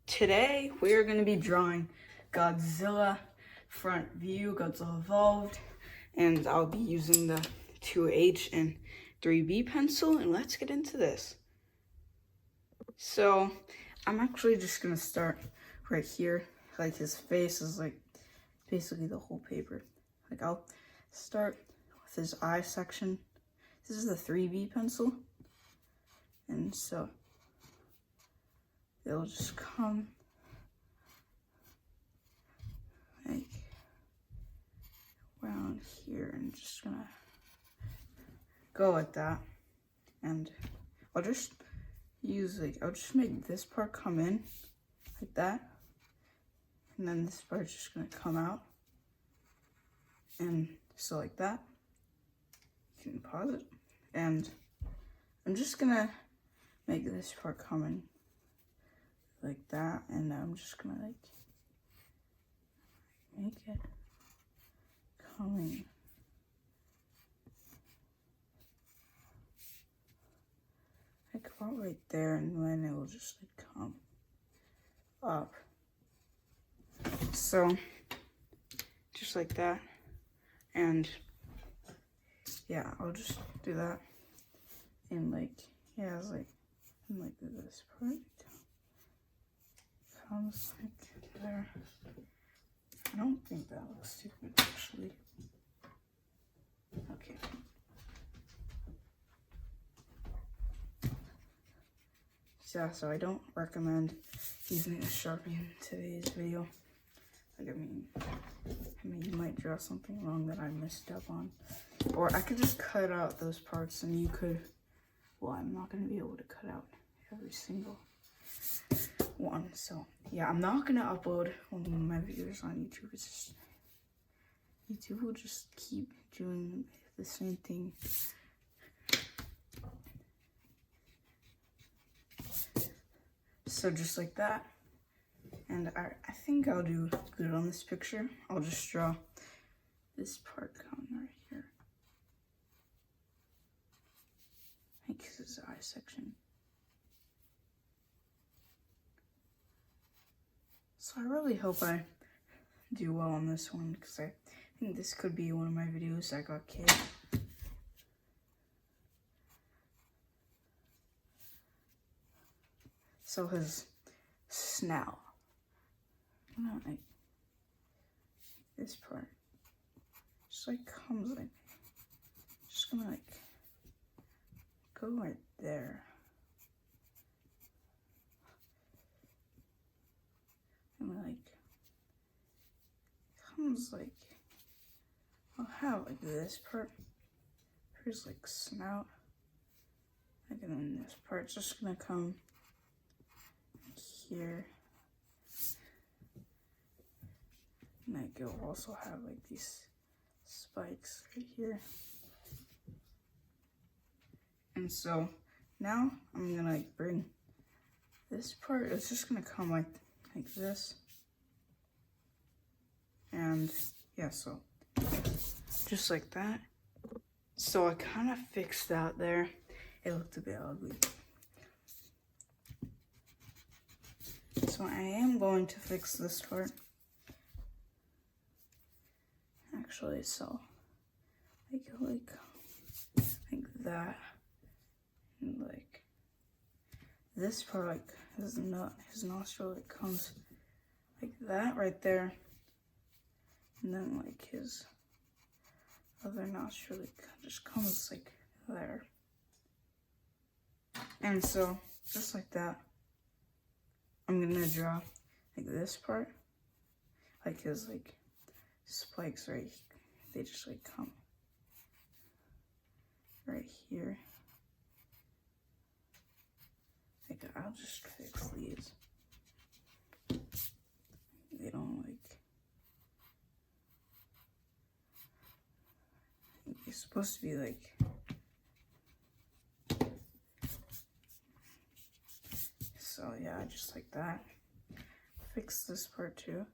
Today we are going to be drawing Godzilla front view, Godzilla Evolved, and I'll be using the 2H and 3B pencil, and let's get into this. So I'm actually just going to start right here. Like his face is like basically the whole paper. Like I'll start with his eye section. This is the 3B pencil, and so it'll just come like around here, and just gonna go like that. And I'll just use I'll just make this part come in like that, and then this part's just gonna come out. And so like that, you can pause it. And I'm just gonna make this part come in like that, and I'm just gonna make it coming like about right there, and then it will just come up. So just like that, and yeah, I'll just do that, and it's and this part comes like there. I don't think that looks too good, actually. Okay. Yeah, so I don't recommend using a Sharpie in today's video. I mean, you might draw something wrong that I messed up on. Or I could just cut out those parts, and you could, well, I'm not going to be able to cut out every single one. So yeah, I'm not gonna upload one of my videos on YouTube. It's just YouTube will just keep doing the same thing. So just like that, and I think I'll do good on this picture. I'll just draw this part coming right here, like his eye section. So I really hope I do well on this one, because I think this could be one of my videos that got killed. So his snout, like this part, just comes just gonna go right there. And comes I'll have this part, here's snout, and then this part's just gonna come here, and it'll also have these spikes right here. And so now I'm gonna bring this part, it's just gonna come like this. And yeah, so just like that. So I kind of fixed out there. It looked a bit ugly. So I am going to fix this part. Actually, so like that. And this part, his nostril, comes like that right there. And then his other nostril just comes there. And so just like that, I'm gonna draw this part, his spikes right, they just come right here. I'll just fix these. They don't it's supposed to be so yeah, just like that. Fix this part too.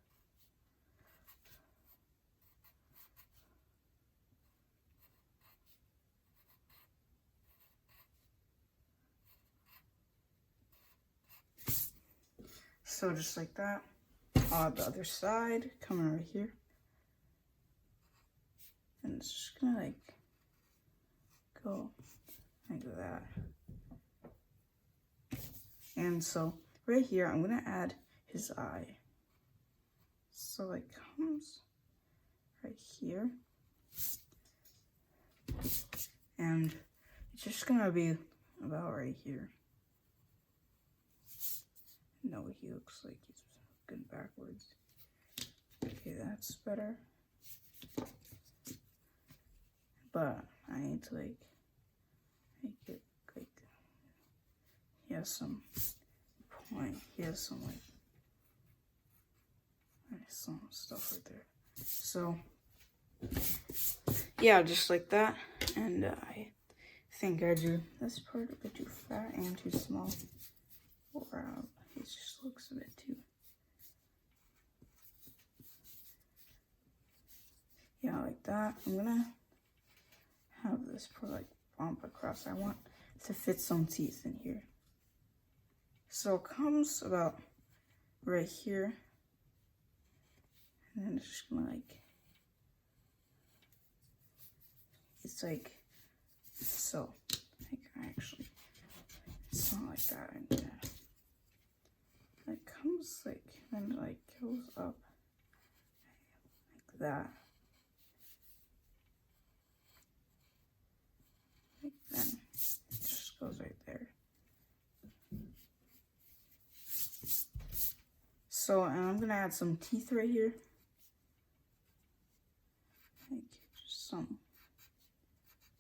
So just like that. On the other side, coming right here. And it's just gonna like go like that. And so right here, I'm gonna add his eye. So it comes right here. And it's just gonna be about right here. No, he looks like he's looking backwards. Okay, that's better. But I need to like make it like he has some point. He has some like some stuff right there. So yeah, just like that. And I think I drew this part a bit too fat and too small. Or it just looks a bit too. Yeah, like that. I'm gonna have this part like bump across. I want to fit some teeth in here. So it comes about right here. And then it's just gonna like, it's like, so, like actually, it's not like that. I'm gonna, it comes like, then like goes up like that. Like then it just goes right there. So, and I'm gonna add some teeth right here. Like just some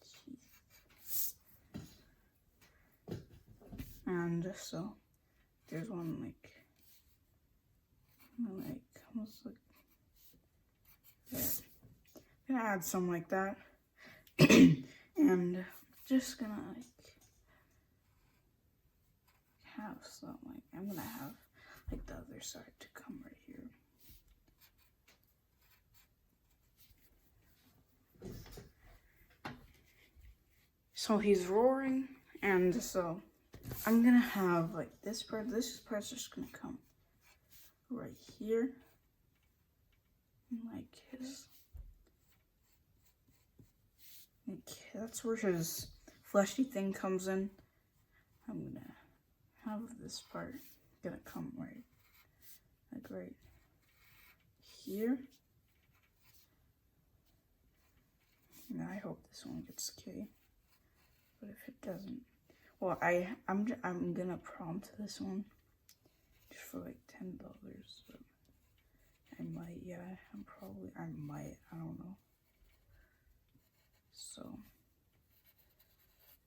teeth. And so there's one like almost like there. I'm gonna add some like that. And just gonna like have some like I'm gonna have like the other side to come right here. So he's roaring, and so I'm gonna have like this part's just gonna come right here. And like his, like that's where his fleshy thing comes in. I'm gonna have this part gonna come right, like right here. And I hope this one gets K. But if it doesn't, well, I'm gonna prompt this one just for like $10. But I might, yeah, I might, I don't know. So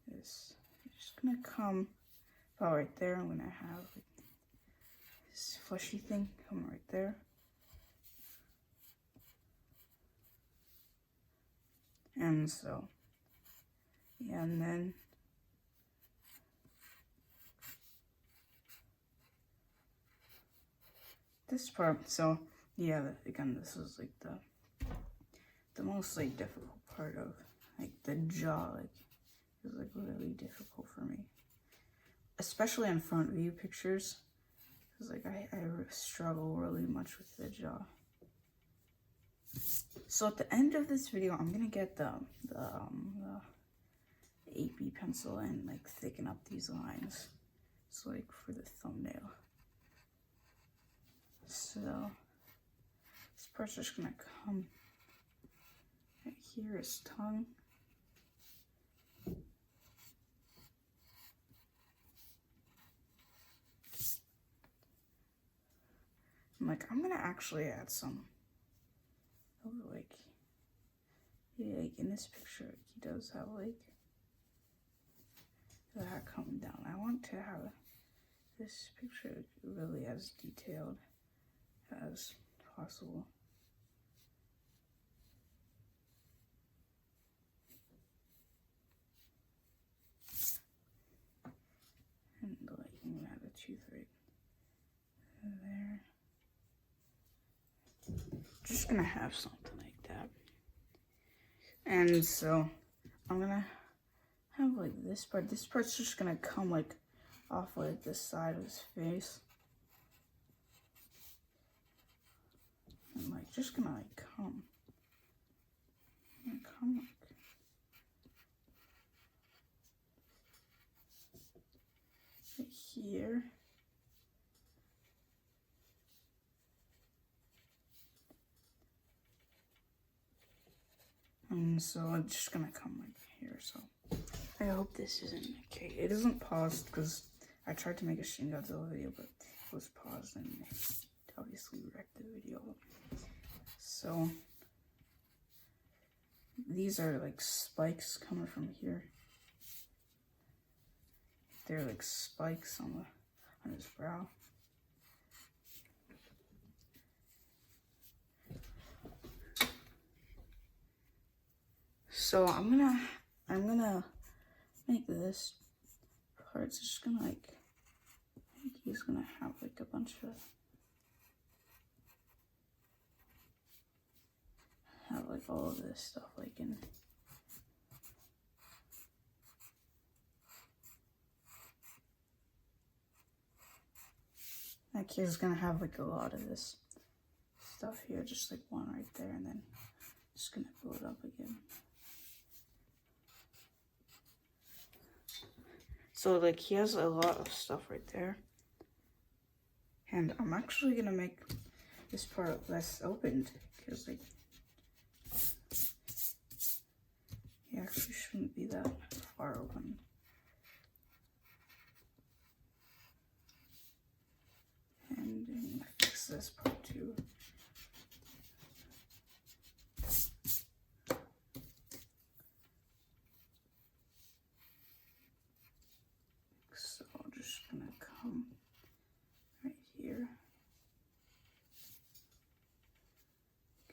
this is just gonna come about right there. I'm gonna have like this fleshy thing come right there. And so, yeah, and then this part, so yeah, again, this is like the most like difficult part of like the jaw, like it was like really difficult for me, especially in front view pictures, because like I struggle really much with the jaw. So at the end of this video, I'm gonna get the 8B pencil and like thicken up these lines. So like for the thumbnail. So this part's just gonna come right here, his tongue. I'm gonna actually add some like, yeah, like in this picture, he does have like that coming down. I want to have this picture really as detailed as possible. And like, I'm gonna have a tooth right there. Just gonna have something like that. And so I'm gonna have like this part. This part's just gonna come like off like this side of his face. just gonna like come. I'm gonna come like right here. And so I'm just gonna come like here. So I hope this isn't okay. It isn't paused because I tried to make a Shin Godzilla video, but it was paused and it obviously wrecked the video. So these are like spikes coming from here. They're like spikes on his brow. So I'm gonna make this part. It's just gonna like, I think he's gonna have like a bunch of, have like all of this stuff like in. Like he's gonna have like a lot of this stuff here, just like one right there, and then just gonna fill it up again. So like he has a lot of stuff right there. And I'm actually gonna make this part less opened because like he actually shouldn't be that far open. And I'm gonna fix this part too. So I'm just gonna come right here.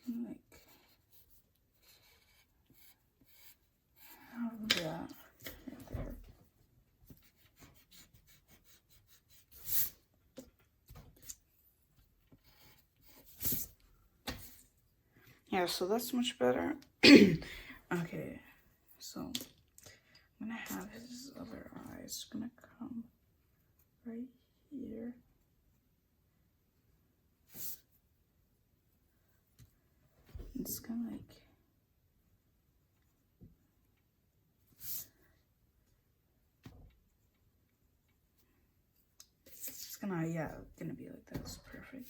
Can like have that right there. Yeah, so that's much better. Okay, so I'm gonna have his other eyes gonna come right here. It's gonna like it's gonna, yeah, gonna be like that. It's perfect.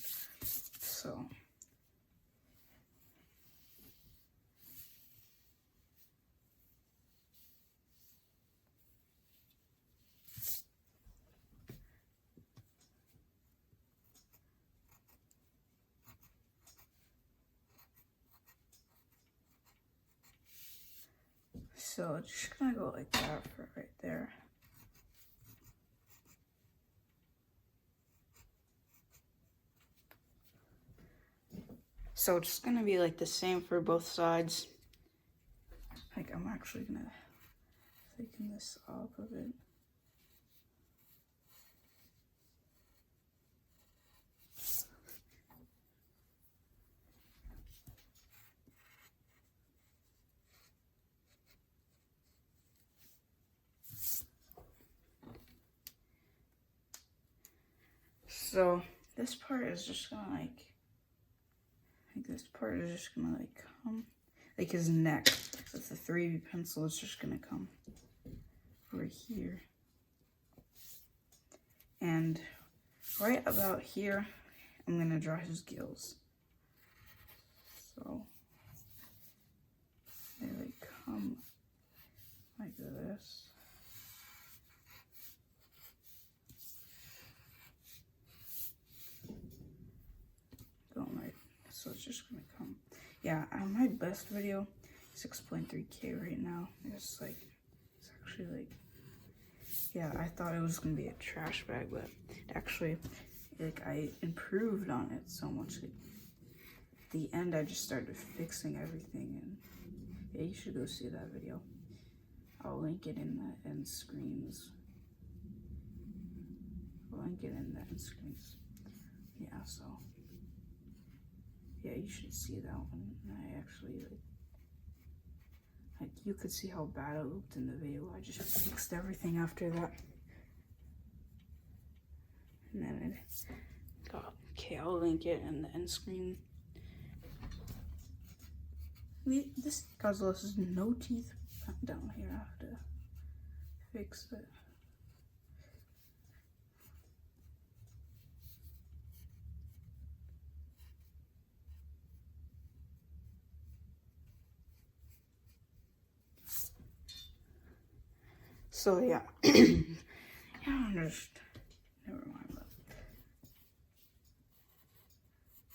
So just gonna go like that for right there. So it's gonna be like the same for both sides. Like I'm actually gonna thicken this up a bit. So this part is just gonna like this part is just gonna like come, like his neck with the 3B pencil is just gonna come over here. And right about here, I'm gonna draw his gills. So they like come like this. So it's just gonna come. Yeah, my best video, 6.3K right now. It's like, it's actually like, yeah, I thought it was gonna be a trash bag, but actually, like, I improved on it so much. Like, at the end, I just started fixing everything, and yeah, you should go see that video. I'll link it in the end screens. I'll link it in the end screens. Yeah, so. Yeah, you should see that one. I actually like you could see how bad it looked in the video. I just fixed everything after that. And then it got, okay, I'll link it in the end screen. This Godzilla has no teeth down here. I have to fix it. So yeah, I'm just, never mind. But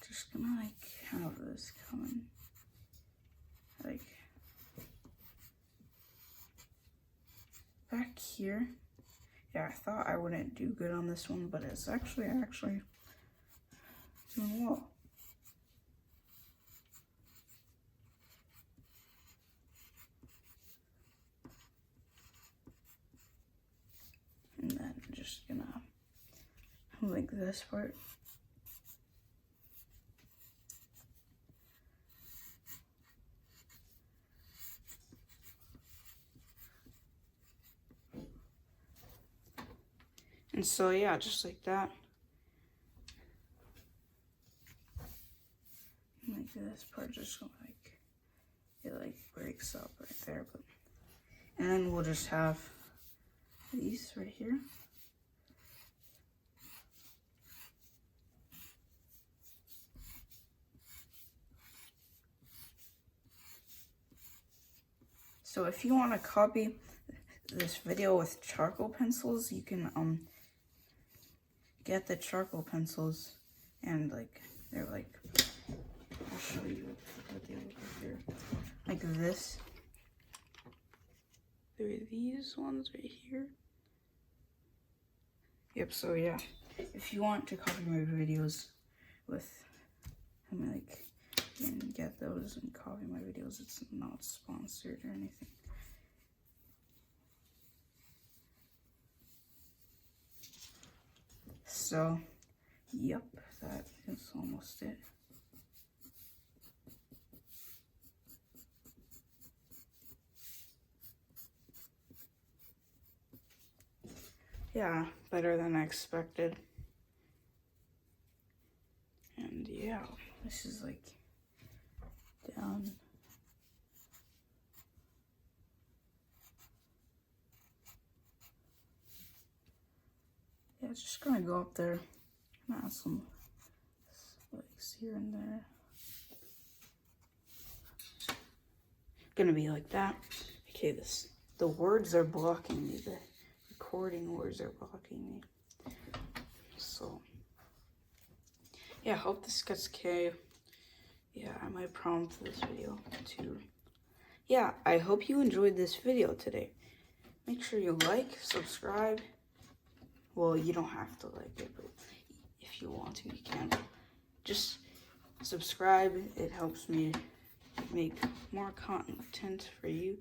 just gonna like have this coming, like back here. Yeah, I thought I wouldn't do good on this one, but it's actually doing well. And then just gonna like this part. And so yeah, just like that. Like this part just like, it like breaks up right there. But and then we'll just have these right here. So if you want to copy this video with charcoal pencils, you can get the charcoal pencils, and like they're like, I'll show you what they look like here. Like this. There are these ones right here. Yep, so yeah. If you want to copy my videos with, I mean, like, you can get those and copy my videos. It's not sponsored or anything. So, yep, that is almost it. Yeah, better than I expected. And yeah, this is like down. Yeah, it's just gonna go up there and add some spikes here and there. Gonna be like that. Okay, the words are blocking me. The recording words are blocking me. So yeah, hope this gets okay. Yeah, I might prompt this video too. Yeah, I hope you enjoyed this video today. Make sure you like, subscribe. Well, you don't have to like it, but if you want to, you can. Just subscribe. It helps me make more content for you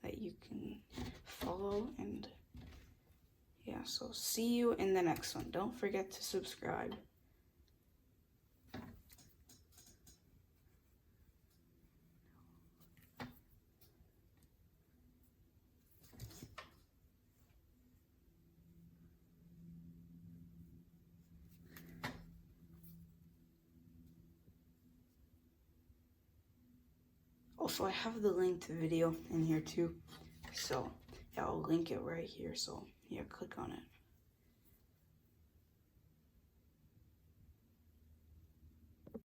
that you can follow. And yeah, so see you in the next one. Don't forget to subscribe. Also, I have the link to the video in here too. So yeah, I'll link it right here. So yeah, click on it.